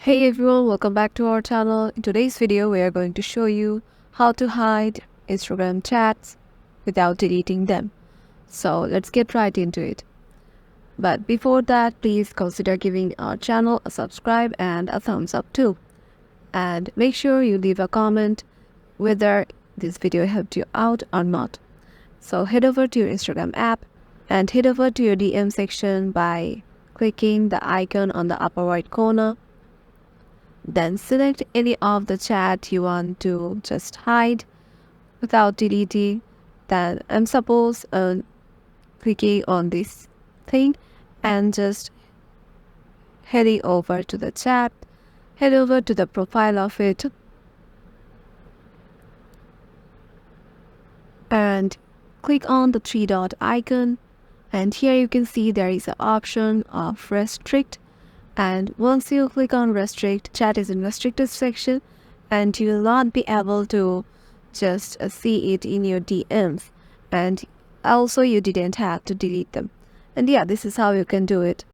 Hey everyone, welcome back to our channel. In today's video, we are going to show you how to hide Instagram chats without deleting them. So let's get right into it. But before that, please consider giving our channel a subscribe and a thumbs up too. And make sure you leave a comment whether this video helped you out or not. So head over to your Instagram app and head over to your DM section by clicking the icon on the upper right corner. Then select any of the chat you want to just hide without deleting. Then I'm suppose clicking on this thing and just heading over to the chat, head over to the profile of it and click on the three dot icon, and here you can see there is an option of restrict. And once you click on restrict, chat is in restricted section and you will not be able to just see it in your DMs, and also you didn't have to delete them. And yeah, this is how you can do it.